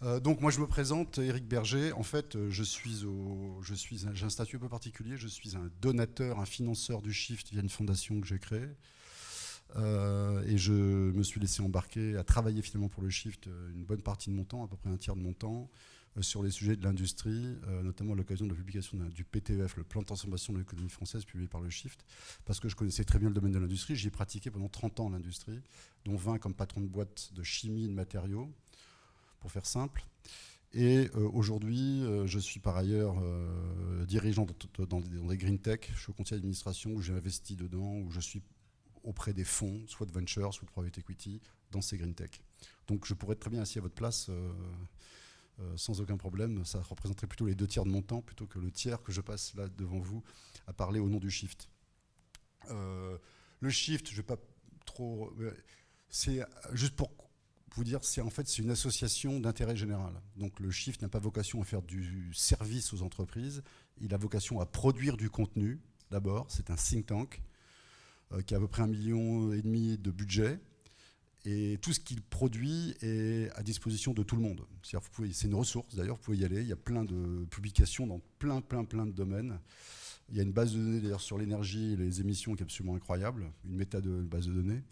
Donc moi je me présente, Éric Berger. En fait, j'ai un statut un peu particulier. Je suis un donateur, un financeur du Shift via une fondation que j'ai créée. Et je me suis laissé embarquer à travailler finalement pour le Shift une bonne partie de mon temps, à peu près un tiers de mon temps, sur les sujets de l'industrie, notamment à l'occasion de la publication du PTEF, le plan de transformation de l'économie française, publié par le Shift, parce que je connaissais très bien le domaine de l'industrie. J'y ai pratiqué pendant 30 ans l'industrie, dont 20 comme patron de boîte de chimie et de matériaux, pour faire simple. Et aujourd'hui, je suis par ailleurs dirigeant dans des green tech. Je suis au conseil d'administration où j'ai investi dedans, où je suis auprès des fonds, soit de venture, soit de private equity, dans ces green tech. Donc je pourrais être très bien assis à votre place sans aucun problème. Ça représenterait plutôt les 2 tiers de mon temps plutôt que le tiers que je passe là devant vous à parler au nom du Shift. Le Shift, je ne vais pas trop... C'est juste pour vous dire, c'est une association d'intérêt général. Donc le Shift n'a pas vocation à faire du service aux entreprises, il a vocation à produire du contenu, d'abord. C'est un think tank qui a à peu près 1,5 million de budget. Et tout ce qu'il produit est à disposition de tout le monde. C'est une ressource, d'ailleurs, vous pouvez y aller. Il y a plein de publications dans plein de domaines. Il y a une base de données, d'ailleurs, sur l'énergie et les émissions qui est absolument incroyable, une base de données.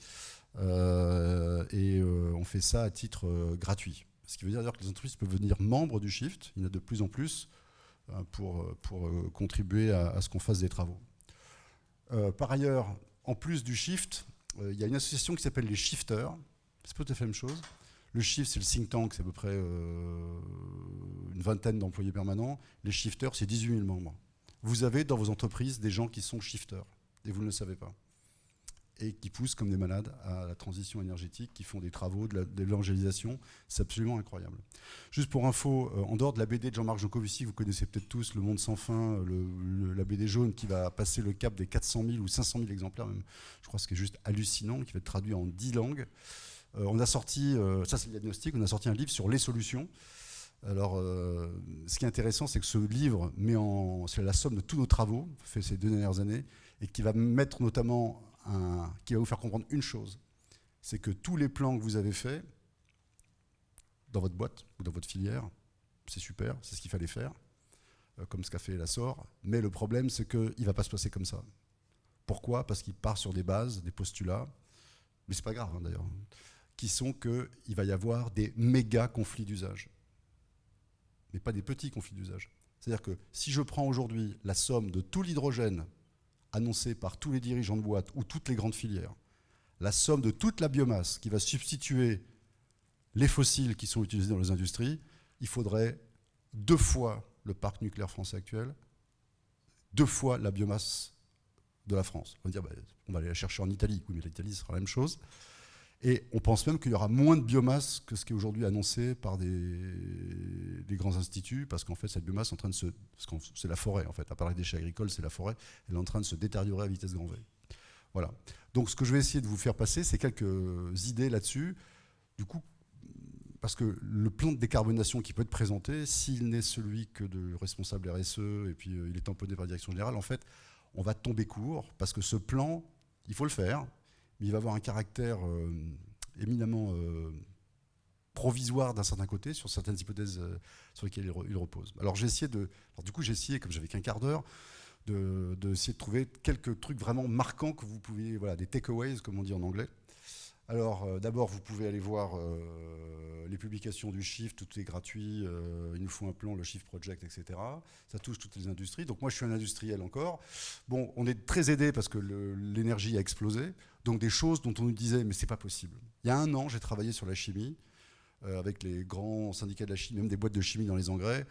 On fait ça à titre gratuit. Ce qui veut dire d'ailleurs que les entreprises peuvent devenir membres du Shift. Il y en a de plus en plus pour contribuer à ce qu'on fasse des travaux. Par ailleurs, en plus du Shift, il y a une association qui s'appelle les Shifters. C'est pas tout à fait la même chose. Le Shift, c'est le think tank, c'est à peu près une vingtaine d'employés permanents. Les Shifters, c'est 18 000 membres. Vous avez dans vos entreprises des gens qui sont shifters, et vous ne le savez pas. Et qui poussent comme des malades à la transition énergétique, qui font des travaux, de l'évangélisation. C'est absolument incroyable. Juste pour info, en dehors de la BD de Jean-Marc Jancovici, vous connaissez peut-être tous, Le Monde sans fin, la BD jaune qui va passer le cap des 400 000 ou 500 000 exemplaires même. Je crois que c'est juste hallucinant, qui va être traduit en 10 langues. On a sorti, ça c'est le diagnostic, on a sorti un livre sur les solutions. Alors, ce qui est intéressant, c'est que ce livre c'est la somme de tous nos travaux, fait ces 2 dernières années, et qui va mettre notamment qui va vous faire comprendre une chose, c'est que tous les plans que vous avez faits dans votre boîte ou dans votre filière, c'est super, c'est ce qu'il fallait faire, comme ce qu'a fait la SOR, mais le problème, c'est qu'il ne va pas se passer comme ça. Pourquoi ? Parce qu'il part sur des bases, des postulats, mais c'est pas grave hein, d'ailleurs, qui sont qu'il va y avoir des méga conflits d'usage, mais pas des petits conflits d'usage. C'est-à-dire que si je prends aujourd'hui la somme de tout l'hydrogène annoncé par tous les dirigeants de boîte ou toutes les grandes filières, la somme de toute la biomasse qui va substituer les fossiles qui sont utilisés dans les industries, il faudrait 2 fois le parc nucléaire français actuel, 2 fois la biomasse de la France. On va dire, on va aller la chercher en Italie. Oui, mais l'Italie sera la même chose. Et on pense même qu'il y aura moins de biomasse que ce qui est aujourd'hui annoncé par des grands instituts, parce qu'en fait, cette biomasse est en train de c'est la forêt, en fait. À part les déchets agricoles, c'est la forêt. Elle est en train de se détériorer à vitesse grand V. Voilà. Donc, ce que je vais essayer de vous faire passer, c'est quelques idées là-dessus. Du coup, parce que le plan de décarbonation qui peut être présenté, s'il n'est celui que de responsable RSE, et puis il est tamponné par la direction générale, en fait, on va tomber court, parce que ce plan, il faut le faire, mais il va avoir un caractère éminemment provisoire d'un certain côté, sur certaines hypothèses sur lesquelles il repose. Alors j'ai essayé, comme j'avais qu'un quart d'heure, d'essayer de trouver quelques trucs vraiment marquants que vous pouviez, voilà, des takeaways, comme on dit en anglais. Alors d'abord, vous pouvez aller voir les publications du Shift, tout est gratuit, il nous faut un plan, le Shift Project, etc. Ça touche toutes les industries. Donc moi, je suis un industriel encore. Bon, on est très aidé parce que l'énergie a explosé. Donc des choses dont on nous disait, mais c'est pas possible. Il y a 1 an, j'ai travaillé sur la chimie, avec les grands syndicats de la chimie, même des boîtes de chimie dans les engrais.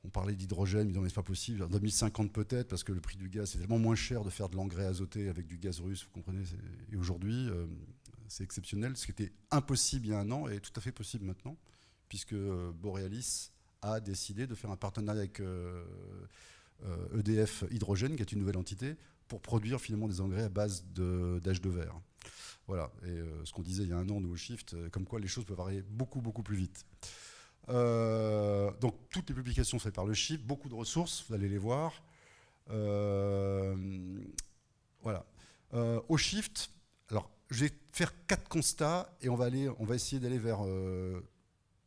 On parlait d'hydrogène, mais c'est pas possible. En 2050 peut-être, parce que le prix du gaz, c'est tellement moins cher de faire de l'engrais azoté avec du gaz russe, vous comprenez. Et aujourd'hui, c'est exceptionnel. Ce qui était impossible il y a 1 an est tout à fait possible maintenant, puisque Borealis a décidé de faire un partenariat avec EDF Hydrogène, qui est une nouvelle entité, pour produire finalement des engrais à base d'âge de verre. Voilà, et ce qu'on disait il y a 1 an, nous au Shift, comme quoi les choses peuvent varier beaucoup plus vite. Donc toutes les publications sont faites par le Shift, beaucoup de ressources, vous allez les voir. Voilà. Au Shift, alors je vais faire 4 constats et on va essayer d'aller vers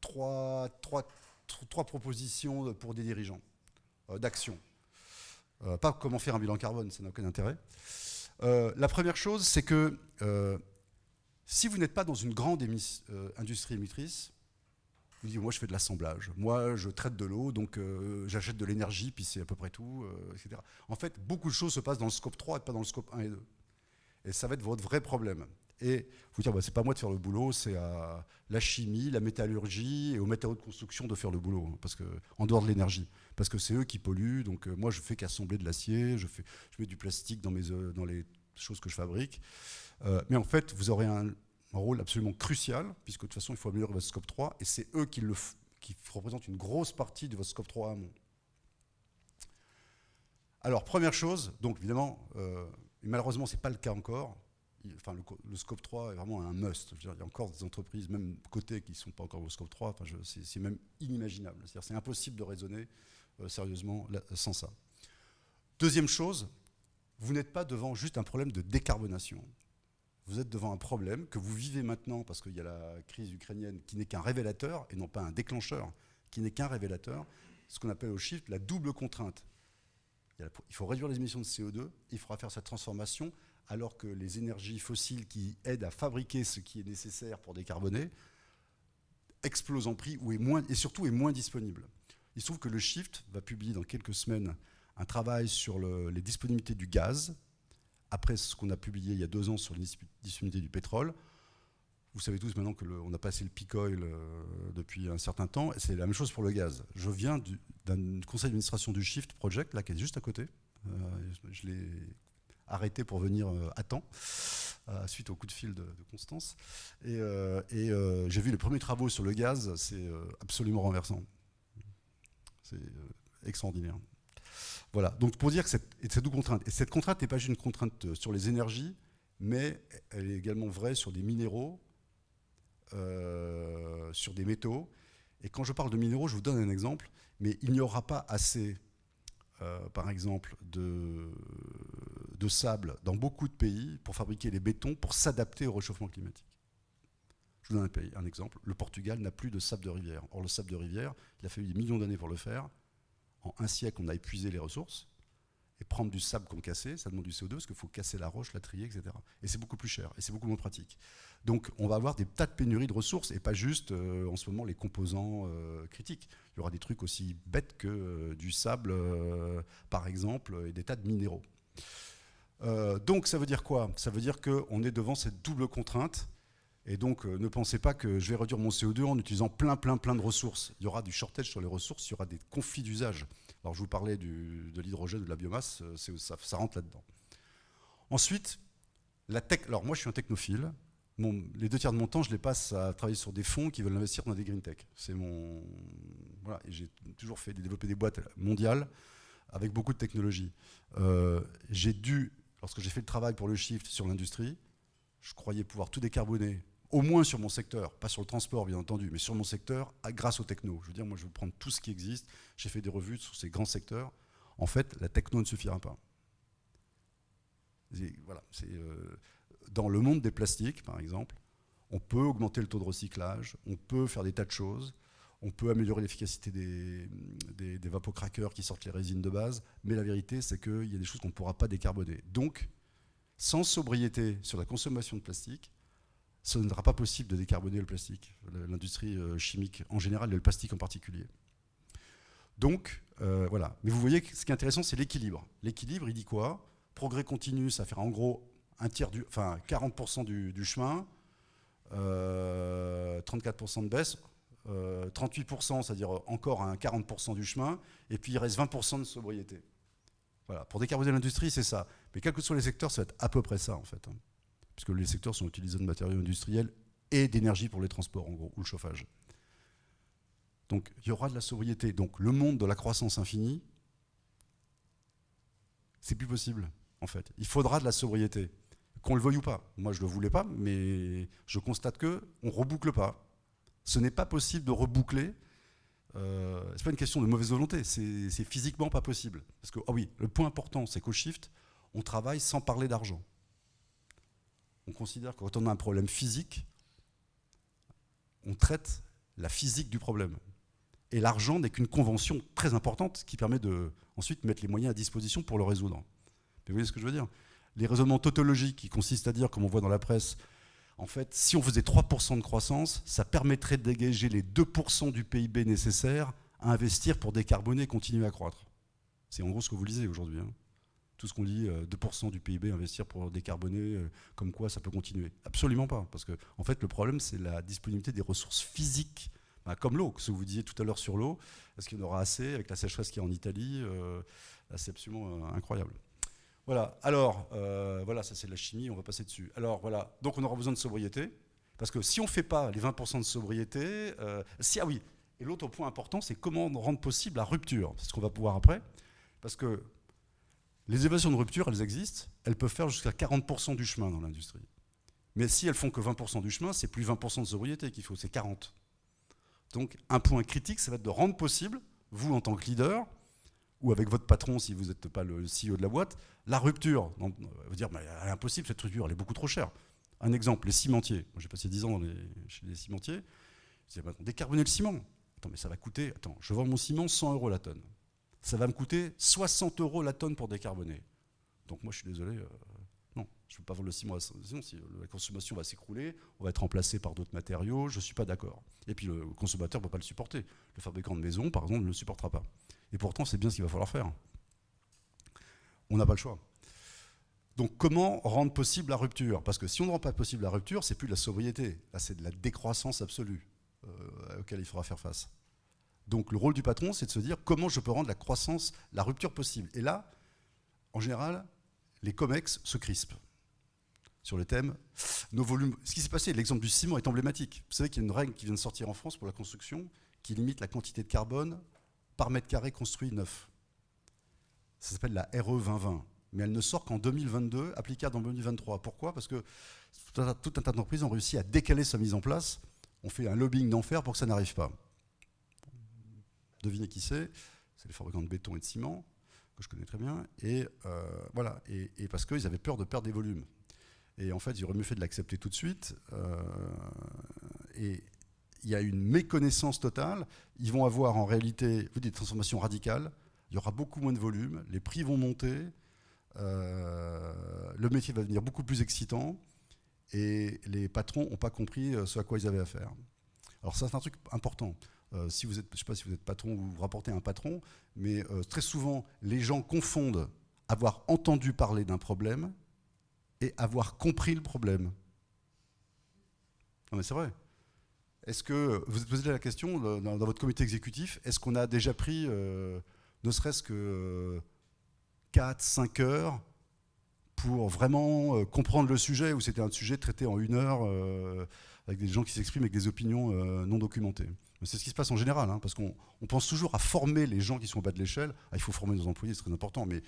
trois propositions pour des dirigeants d'action. Pas comment faire un bilan carbone, ça n'a aucun intérêt. La première chose, c'est que si vous n'êtes pas dans une grande industrie émettrice, vous dites, moi je fais de l'assemblage, moi je traite de l'eau, donc j'achète de l'énergie, puis c'est à peu près tout, etc. En fait, beaucoup de choses se passent dans le scope 3 et pas dans le scope 1 et 2. Et ça va être votre vrai problème. Et vous dire, bah, c'est pas moi de faire le boulot, c'est à la chimie, la métallurgie et aux matériaux de construction de faire le boulot, hein, parce que, en dehors de l'énergie. Parce que c'est eux qui polluent, donc moi je fais qu'assembler de l'acier, je mets du plastique dans les choses que je fabrique. Mais en fait, vous aurez un rôle absolument crucial, puisque de toute façon, il faut améliorer votre scope 3, et c'est eux qui représentent une grosse partie de votre scope 3 amont. Alors, première chose, donc évidemment, malheureusement, ce n'est pas le cas encore. Enfin, le scope 3 est vraiment un must. Je veux dire, il y a encore des entreprises, même cotées, qui ne sont pas encore au scope 3. Enfin, c'est même inimaginable. C'est-à-dire, c'est impossible de raisonner sérieusement sans ça. Deuxième chose, vous n'êtes pas devant juste un problème de décarbonation. Vous êtes devant un problème que vous vivez maintenant parce qu'il y a la crise ukrainienne qui n'est qu'un révélateur et non pas un déclencheur, qui n'est qu'un révélateur, ce qu'on appelle au Shift la double contrainte. Il faut réduire les émissions de CO2, il faudra faire cette transformation alors que les énergies fossiles qui aident à fabriquer ce qui est nécessaire pour décarboner explosent en prix et surtout est moins disponible. Il se trouve que le Shift va publier dans quelques semaines un travail sur les disponibilités du gaz, après ce qu'on a publié il y a 2 ans sur les disponibilités du pétrole. Vous savez tous maintenant qu'on a passé le peak oil depuis un certain temps, et c'est la même chose pour le gaz. Je viens d'un conseil d'administration du Shift Project, là, qui est juste à côté. Je l'ai arrêté pour venir à temps, suite au coup de fil de Constance. Et j'ai vu les premiers travaux sur le gaz, c'est absolument renversant. C'est extraordinaire. Voilà, donc pour dire que cette double contrainte, et cette contrainte n'est pas juste une contrainte sur les énergies, mais elle est également vraie sur des minéraux, sur des métaux. Et quand je parle de minéraux, je vous donne un exemple, mais il n'y aura pas assez, par exemple, de sable dans beaucoup de pays pour fabriquer les bétons pour s'adapter au réchauffement climatique. Je vous donne un exemple. Le Portugal n'a plus de sable de rivière. Or, le sable de rivière, il a fallu des millions d'années pour le faire. En un siècle, on a épuisé les ressources. Et prendre du sable qu'on cassait, ça demande du CO2 parce qu'il faut casser la roche, la trier, etc. Et c'est beaucoup plus cher et c'est beaucoup moins pratique. Donc on va avoir des tas de pénuries de ressources et pas juste en ce moment les composants critiques. Il y aura des trucs aussi bêtes que du sable, par exemple, et des tas de minéraux. Donc ça veut dire quoi? Ça veut dire qu'on est devant cette double contrainte. Et donc, ne pensez pas que je vais réduire mon CO2 en utilisant plein de ressources. Il y aura du shortage sur les ressources, il y aura des conflits d'usage. Alors, je vous parlais de l'hydrogène ou de la biomasse, ça rentre là-dedans. Ensuite, la tech. Alors, moi, je suis un technophile. Les 2 tiers de mon temps, je les passe à travailler sur des fonds qui veulent investir dans des green tech. C'est mon. Voilà, et j'ai toujours développé des boîtes mondiales avec beaucoup de technologies. Lorsque j'ai fait le travail pour le Shift sur l'industrie, je croyais pouvoir tout décarboner, au moins sur mon secteur, pas sur le transport bien entendu, mais sur mon secteur, grâce aux technos. Je veux dire, moi je veux prendre tout ce qui existe, j'ai fait des revues sur ces grands secteurs. En fait, la techno ne suffira pas. Voilà, dans le monde des plastiques, par exemple, on peut augmenter le taux de recyclage, on peut faire des tas de choses, on peut améliorer l'efficacité des vapocraqueurs qui sortent les résines de base, mais la vérité, c'est qu'il y a des choses qu'on ne pourra pas décarboner. Donc, sans sobriété sur la consommation de plastique, ce ne sera pas possible de décarboner le plastique, l'industrie chimique en général et le plastique en particulier. Donc, voilà. Mais vous voyez que ce qui est intéressant, c'est l'équilibre. L'équilibre, il dit quoi? Progrès continu, ça fait en gros 40% du chemin, 34% de baisse, 38%, c'est-à-dire encore un 40% du chemin, et puis il reste 20% de sobriété. Voilà. Pour décarboner l'industrie, c'est ça. Mais quels que soient les secteurs, ça va être à peu près ça, en fait. Puisque les secteurs sont utilisés de matériaux industriels et d'énergie pour les transports, en gros, ou le chauffage. Donc, il y aura de la sobriété. Donc, le monde de la croissance infinie, c'est plus possible, en fait. Il faudra de la sobriété, qu'on le veuille ou pas. Moi, je ne le voulais pas, mais je constate qu'on ne reboucle pas. Ce n'est pas possible de reboucler. C'est pas une question de mauvaise volonté, c'est physiquement pas possible. Parce que, oui, le point important, c'est qu'au Shift, on travaille sans parler d'argent. On considère que quand on a un problème physique, on traite la physique du problème. Et l'argent n'est qu'une convention très importante qui permet de ensuite mettre les moyens à disposition pour le résoudre. Mais vous voyez ce que je veux dire? Les raisonnements tautologiques qui consistent à dire, comme on voit dans la presse, en fait, si on faisait 3% de croissance, ça permettrait de dégager les 2% du PIB nécessaires à investir pour décarboner et continuer à croître. C'est en gros ce que vous lisez aujourd'hui. Hein. Tout ce qu'on lit, 2% du PIB investir pour décarboner, comme quoi ça peut continuer. Absolument pas. Parce que en fait, le problème, c'est la disponibilité des ressources physiques, comme l'eau, ce que vous disiez tout à l'heure sur l'eau. Est-ce qu'il y en aura assez avec la sécheresse qu'il y a en Italie? Là, c'est absolument incroyable. Voilà, alors, voilà, ça c'est de la chimie, on va passer dessus. Alors voilà, donc on aura besoin de sobriété, parce que si on ne fait pas les 20% de sobriété, ah oui, et l'autre point important, c'est comment rendre possible la rupture, c'est ce qu'on va pouvoir après, parce que les évaluations de rupture, elles existent, elles peuvent faire jusqu'à 40% du chemin dans l'industrie. Mais si elles font que 20% du chemin, c'est plus 20% de sobriété qu'il faut, c'est 40. Donc un point critique, ça va être de rendre possible, vous en tant que leader, ou avec votre patron si vous n'êtes pas le CEO de la boîte, la rupture. Donc, vous dire, mais elle est impossible cette rupture, elle est beaucoup trop chère. Un exemple, les cimentiers. Moi, j'ai passé 10 ans chez les cimentiers. Je disais, décarboner le ciment. Attends, mais ça va coûter, je vends mon ciment 100 € la tonne. Ça va me coûter 60 € la tonne pour décarboner. Donc moi, je suis désolé, non, je ne peux pas vendre le ciment à 100 €. Si la consommation va s'écrouler, on va être remplacé par d'autres matériaux, je ne suis pas d'accord. Et puis le consommateur ne peut pas le supporter. Le fabricant de maison, par exemple, ne le supportera pas. Et pourtant, c'est bien ce qu'il va falloir faire. On n'a pas le choix. Donc comment rendre possible la rupture? Parce que si on ne rend pas possible la rupture, c'est plus de la sobriété. Là, c'est de la décroissance absolue auquel il faudra faire face. Donc le rôle du patron, c'est de se dire comment je peux rendre la croissance, la rupture possible. Et là, en général, les COMEX se crispent sur le thème. Nos volumes. Ce qui s'est passé, l'exemple du ciment est emblématique. Vous savez qu'il y a une règle qui vient de sortir en France pour la construction qui limite la quantité de carbone par mètre carré construit neuf. Ça s'appelle la RE 2020. Mais elle ne sort qu'en 2022, applicable en 2023. Pourquoi? Parce que tout un tas d'entreprises ont réussi à décaler sa mise en place. On fait un lobbying d'enfer pour que ça n'arrive pas. Devinez qui c'est? C'est les fabricants de béton et de ciment, que je connais très bien. Et voilà. Et parce qu'ils avaient peur de perdre des volumes. Et en fait, il aurait mieux fait de l'accepter tout de suite. Et il y a une méconnaissance totale. Ils vont avoir en réalité des transformations radicales. Il y aura beaucoup moins de volume. Les prix vont monter. Le métier va devenir beaucoup plus excitant. Et les patrons n'ont pas compris ce à quoi ils avaient affaire. Alors ça, c'est un truc important. Si vous êtes, je ne sais pas si vous êtes patron ou vous rapportez à un patron, mais très souvent, les gens confondent avoir entendu parler d'un problème et avoir compris le problème. Non mais c'est vrai. Est-ce que vous vous posez la question dans votre comité exécutif, est-ce qu'on a déjà pris ne serait-ce que 4-5 heures pour vraiment comprendre le sujet, ou c'était un sujet traité en 1 heure avec des gens qui s'expriment avec des opinions non documentées? C'est ce qui se passe en général, hein, parce qu'on pense toujours à former les gens qui sont au bas de l'échelle. Il faut former nos employés, c'est très important, mais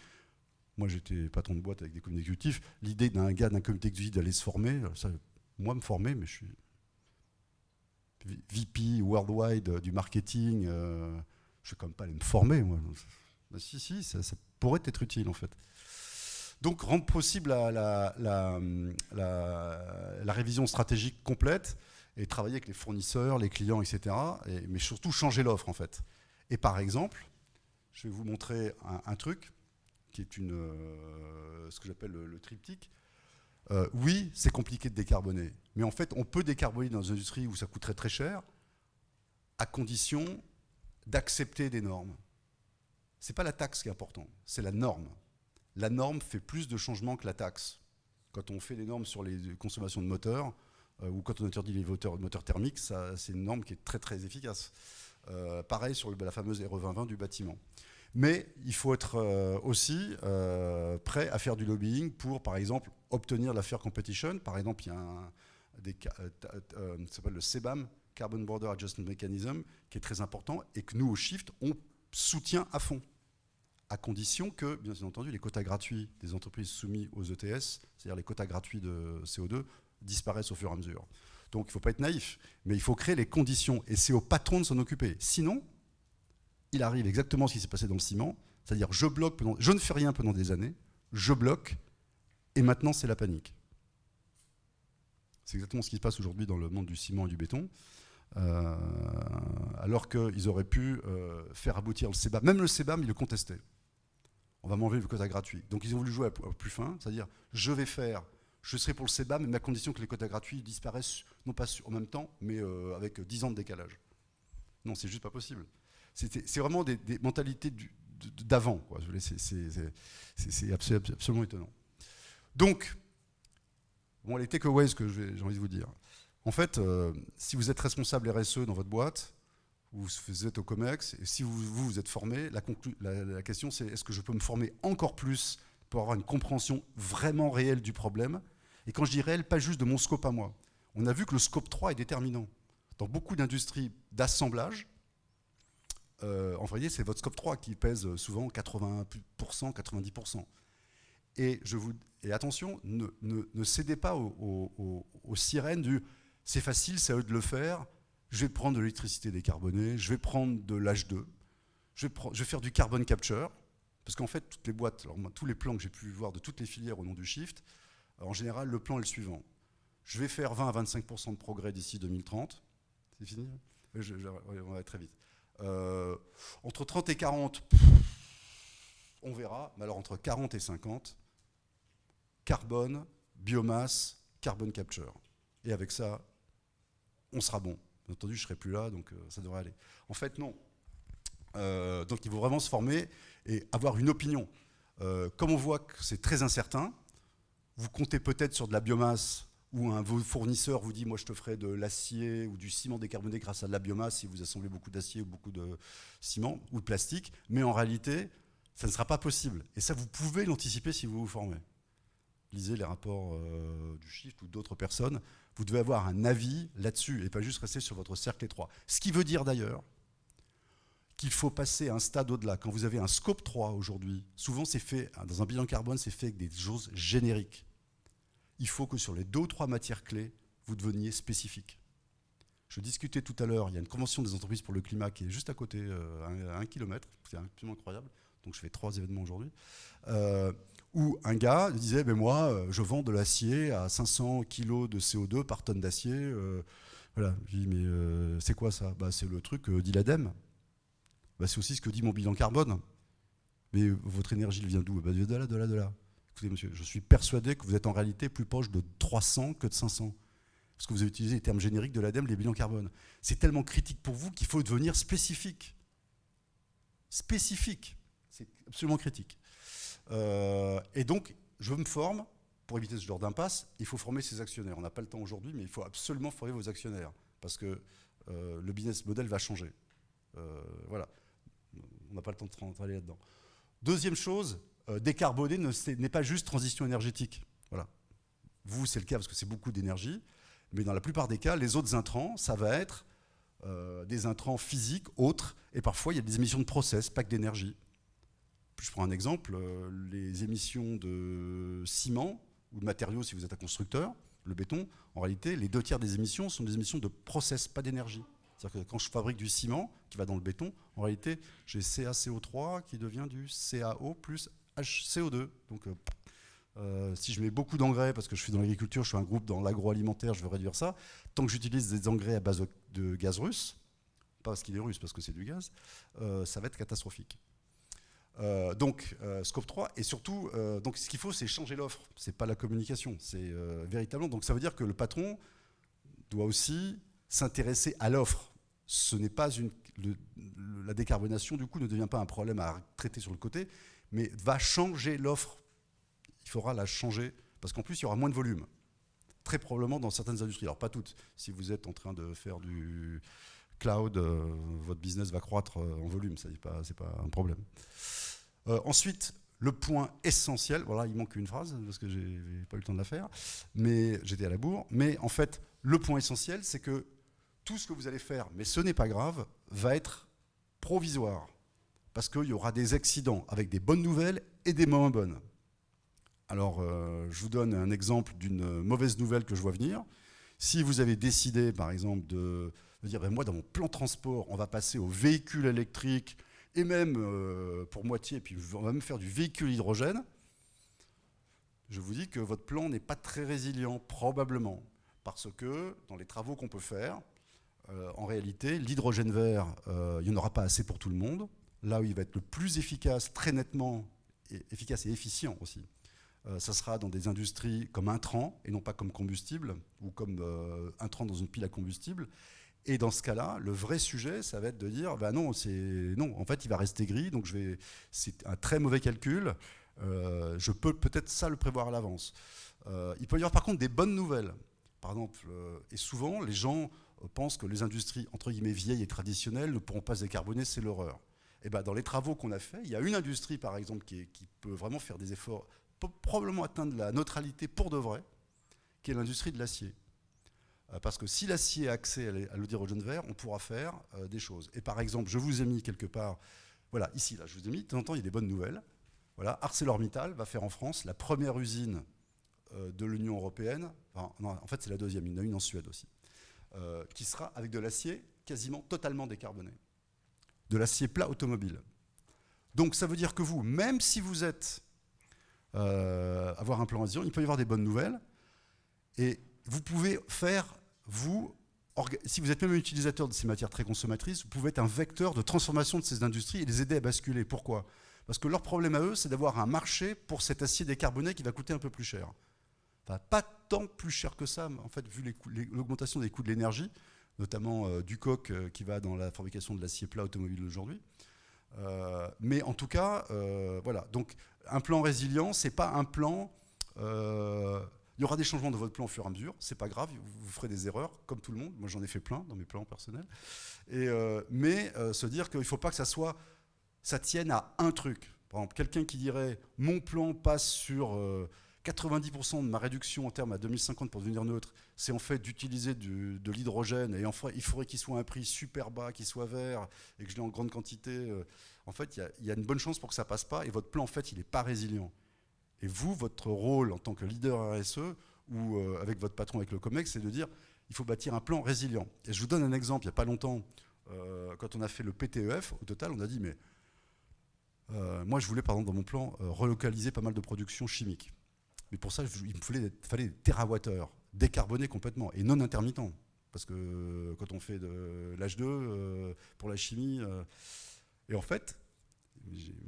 moi j'étais patron de boîte avec des comités exécutifs. L'idée d'un gars d'un comité exécutif d'aller se former, ça, moi me former, mais je suis VP worldwide du marketing, je ne vais quand même pas aller me former, moi. Ben, si, ça pourrait être utile en fait. Donc rendre possible la révision stratégique complète et travailler avec les fournisseurs, les clients, etc. Mais surtout changer l'offre en fait. Et par exemple, je vais vous montrer un truc qui est ce que j'appelle le triptyque. Oui, c'est compliqué de décarboner, mais en fait, on peut décarboner dans une industrie où ça coûterait très cher, à condition d'accepter des normes. C'est pas la taxe qui est important, c'est la norme. La norme fait plus de changements que la taxe. Quand on fait des normes sur les consommations de moteurs, ou quand on interdit les moteurs thermiques, c'est une norme qui est très très efficace. Pareil sur la fameuse RE 2020 du bâtiment. Mais il faut être aussi prêt à faire du lobbying pour, par exemple, obtenir la fair competition. Par exemple, il y a ça s'appelle le CBAM, Carbon Border Adjustment Mechanism, qui est très important et que nous, au Shift, on soutient à fond, à condition que, bien entendu, les quotas gratuits des entreprises soumises aux ETS, c'est-à-dire les quotas gratuits de CO2, disparaissent au fur et à mesure. Donc il ne faut pas être naïf, mais il faut créer les conditions, et c'est au patron de s'en occuper. Sinon, il arrive exactement ce qui s'est passé dans le ciment, c'est-à-dire je ne fais rien pendant des années, je bloque, et maintenant c'est la panique. C'est exactement ce qui se passe aujourd'hui dans le monde du ciment et du béton. alors qu'ils auraient pu faire aboutir le CBAM. Même le CBAM, ils le contestaient. On va m'enlever le quota gratuit. Donc ils ont voulu jouer au plus fin, c'est-à-dire je serai pour le CBAM, mais à condition que les quotas gratuits disparaissent, non pas en même temps, mais avec 10 ans de décalage. Non, c'est juste pas possible. C'est vraiment des mentalités d'avant, quoi. C'est absolument étonnant. Donc, bon, les takeaways que j'ai envie de vous dire. En fait, si vous êtes responsable RSE dans votre boîte, vous êtes au COMEX, et si vous êtes formé, la question c'est est-ce que je peux me former encore plus pour avoir une compréhension vraiment réelle du problème? Et quand je dis réel, pas juste de mon scope à moi. On a vu que le scope 3 est déterminant. Dans beaucoup d'industries d'assemblage, en vrai, c'est votre scope 3 qui pèse souvent 80%, 90%. Et attention, ne cédez pas aux sirènes du « c'est facile, c'est à eux de le faire », je vais prendre de l'électricité décarbonée, je vais prendre de l'H2, je vais faire du carbon capture, parce qu'en fait, toutes les boîtes, alors moi, tous les plans que j'ai pu voir de toutes les filières au nom du Shift, en général, le plan est le suivant. Je vais faire 20 à 25% de progrès d'ici 2030. C'est fini? On va très vite. Entre 30 et 40, on verra, mais alors entre 40 et 50, carbone, biomasse, carbon capture. Et avec ça, on sera bon. Bien entendu, je ne serai plus là, donc ça devrait aller. En fait, non. Donc il faut vraiment se former et avoir une opinion. Comme on voit que c'est très incertain, vous comptez peut-être sur de la biomasse ou un vos fournisseurs vous dit « moi je te ferai de l'acier ou du ciment décarboné grâce à de la biomasse si vous assemblez beaucoup d'acier ou beaucoup de ciment ou de plastique », mais en réalité, ça ne sera pas possible. Et ça, vous pouvez l'anticiper si vous vous formez. Lisez les rapports du Shift ou d'autres personnes. Vous devez avoir un avis là-dessus et pas juste rester sur votre cercle étroit. Ce qui veut dire d'ailleurs qu'il faut passer à un stade au-delà. Quand vous avez un scope 3 aujourd'hui, souvent c'est fait, dans un bilan carbone, c'est fait avec des choses génériques. Il faut que sur les 2 ou 3 matières clés, vous deveniez spécifique. Je discutais tout à l'heure, il y a une convention des entreprises pour le climat qui est juste à côté, à 1 kilomètre, c'est absolument incroyable. Donc je fais 3 événements aujourd'hui. Où un gars disait ben moi, je vends de l'acier à 500 kg de CO2 par tonne d'acier. Voilà. Je dis mais c'est quoi ça? Bah, c'est le truc dit l'ADEME. Bah, c'est aussi ce que dit mon bilan carbone. Mais votre énergie, elle vient d'où? Bah, de là. Écoutez, monsieur, je suis persuadé que vous êtes en réalité plus proche de 300 que de 500. Parce que vous avez utilisé les termes génériques de l'ADEME, les bilans carbone. C'est tellement critique pour vous qu'il faut devenir spécifique. Spécifique. C'est absolument critique. Et donc, je me forme, pour éviter ce genre d'impasse, il faut former ses actionnaires. On n'a pas le temps aujourd'hui, mais il faut absolument former vos actionnaires, parce que le business model va changer. Voilà, on n'a pas le temps de aller là-dedans. Deuxième chose, décarboner n'est pas juste transition énergétique. Voilà. Vous, c'est le cas, parce que c'est beaucoup d'énergie, mais dans la plupart des cas, les autres intrants, ça va être des intrants physiques, autres, et parfois il y a des émissions de process, pas que d'énergie. Je prends un exemple, les émissions de ciment ou de matériaux si vous êtes un constructeur, le béton, en réalité, les 2 tiers des émissions sont des émissions de process, pas d'énergie. C'est-à-dire que quand je fabrique du ciment qui va dans le béton, en réalité, j'ai CaCO3 qui devient du CaO plus HCO2. Donc, si je mets beaucoup d'engrais, parce que je suis dans l'agriculture, je suis un groupe dans l'agroalimentaire, je veux réduire ça, tant que j'utilise des engrais à base de gaz russe, pas parce qu'il est russe, parce que c'est du gaz, ça va être catastrophique. Donc, scope 3, et surtout, donc, ce qu'il faut, c'est changer l'offre. C'est pas la communication, c'est véritablement. Donc, ça veut dire que le patron doit aussi s'intéresser à l'offre. Ce n'est pas la décarbonation, du coup, ne devient pas un problème à traiter sur le côté, mais va changer l'offre. Il faudra la changer, parce qu'en plus, il y aura moins de volume. Très probablement dans certaines industries. Alors, pas toutes. Si vous êtes en train de faire du cloud, votre business va croître en volume, ça c'est pas un problème. Ensuite, le point essentiel, voilà, il manque une phrase parce que j'ai pas eu le temps de la faire, mais j'étais à la bourre. Mais en fait, le point essentiel, c'est que tout ce que vous allez faire, mais ce n'est pas grave, va être provisoire, parce qu'il y aura des accidents avec des bonnes nouvelles et des moins bonnes. Alors, je vous donne un exemple d'une mauvaise nouvelle que je vois venir. Si vous avez décidé, par exemple, de dire ben moi, dans mon plan de transport, on va passer au véhicule électrique, et même pour moitié, puis on va même faire du véhicule hydrogène, je vous dis que votre plan n'est pas très résilient, probablement, parce que dans les travaux qu'on peut faire, En réalité, l'hydrogène vert, il n'y en aura pas assez pour tout le monde. Là où il va être le plus efficace, très nettement, efficace et efficient aussi, ça sera dans des industries comme intrants et non pas comme combustible ou comme intrants dans une pile à combustible. Et dans ce cas-là, le vrai sujet, ça va être de dire, bah non, non, en fait, il va rester gris, donc c'est un très mauvais calcul. Je peux peut-être ça le prévoir à l'avance. Il peut y avoir par contre des bonnes nouvelles. Par exemple, et souvent, les gens pensent que les industries entre guillemets vieilles et traditionnelles ne pourront pas se décarboner, c'est l'horreur. Et ben, dans les travaux qu'on a faits, il y a une industrie par exemple qui peut vraiment faire des efforts, probablement atteindre la neutralité pour de vrai, qui est l'industrie de l'acier. Parce que si l'acier a accès à l'hydrogène vert, on pourra faire des choses. Et par exemple, je vous ai mis quelque part, voilà, ici, là, je vous ai mis, de temps en temps, il y a des bonnes nouvelles. Voilà, ArcelorMittal va faire en France la première usine de l'Union européenne, enfin, non, en fait c'est la deuxième, il y en a une en Suède aussi, qui sera avec de l'acier quasiment totalement décarboné. De l'acier plat automobile. Donc ça veut dire que vous, même si vous êtes avoir un plan résilient, il peut y avoir des bonnes nouvelles, et vous pouvez faire, si vous êtes même un utilisateur de ces matières très consommatrices, vous pouvez être un vecteur de transformation de ces industries et les aider à basculer. Pourquoi ? Parce que leur problème à eux, c'est d'avoir un marché pour cet acier décarboné qui va coûter un peu plus cher. Enfin, pas tant plus cher que ça, en fait, vu l'augmentation des coûts de l'énergie, notamment du coke qui va dans la fabrication de l'acier plat automobile aujourd'hui. Mais en tout cas, voilà. Donc, un plan résilient, c'est pas un plan... il y aura des changements de votre plan au fur et à mesure, c'est pas grave, vous ferez des erreurs, comme tout le monde. Moi, j'en ai fait plein dans mes plans personnels. Mais se dire qu'il ne faut pas que ça tienne à un truc. Par exemple, quelqu'un qui dirait « mon plan passe sur 90% de ma réduction en termes à 2050 pour devenir neutre, c'est en fait d'utiliser de l'hydrogène et enfin, il faudrait qu'il soit à un prix super bas, qu'il soit vert et que je l'ai en grande quantité. » En fait, il y a une bonne chance pour que ça passe pas et votre plan, en fait, il n'est pas résilient. Et vous, votre rôle en tant que leader RSE ou avec votre patron, avec le COMEX, c'est de dire il faut bâtir un plan résilient. Et je vous donne un exemple. Il n'y a pas longtemps, quand on a fait le PTEF, au total, on a dit mais moi, je voulais, par exemple, dans mon plan, relocaliser pas mal de production chimique. Mais pour ça, il me fallait des térawattheures, décarbonés complètement, et non intermittents. Parce que quand on fait de l'H2 pour la chimie... et en fait,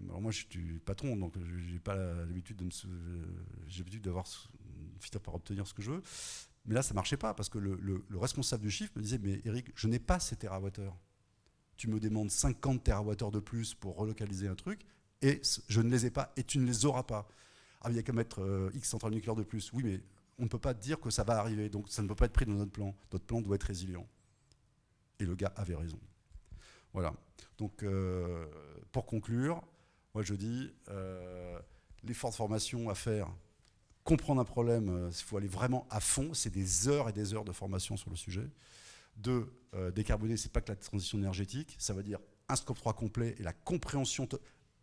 alors moi je suis patron, donc j'ai pas l'habitude j'ai l'habitude d'avoir une fiche pour obtenir ce que je veux. Mais là, ça marchait pas, parce que le responsable du chiffre me disait « Mais Eric, je n'ai pas ces térawattheures. Tu me demandes 50 térawattheures de plus pour relocaliser un truc, et je ne les ai pas, et tu ne les auras pas. » Ah, il y a qu'à mettre X centrales nucléaires de plus. Oui, mais on ne peut pas dire que ça va arriver, donc ça ne peut pas être pris dans notre plan. Notre plan doit être résilient. Et le gars avait raison. Voilà. Donc, pour conclure, moi je dis, l'effort de formation à faire, comprendre un problème, il faut aller vraiment à fond. C'est des heures et des heures de formation sur le sujet. Décarboner, c'est pas que la transition énergétique, ça veut dire un scope 3 complet et la compréhension,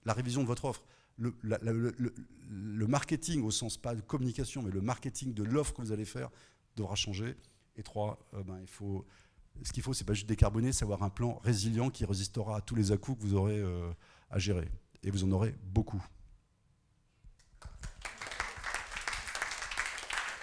la révision de votre offre. Le marketing, au sens pas de communication, mais le marketing de l'offre que vous allez faire devra changer. Et 3, ce qu'il faut, c'est pas juste décarboner, c'est avoir un plan résilient qui résistera à tous les à-coups que vous aurez à gérer. Et vous en aurez beaucoup.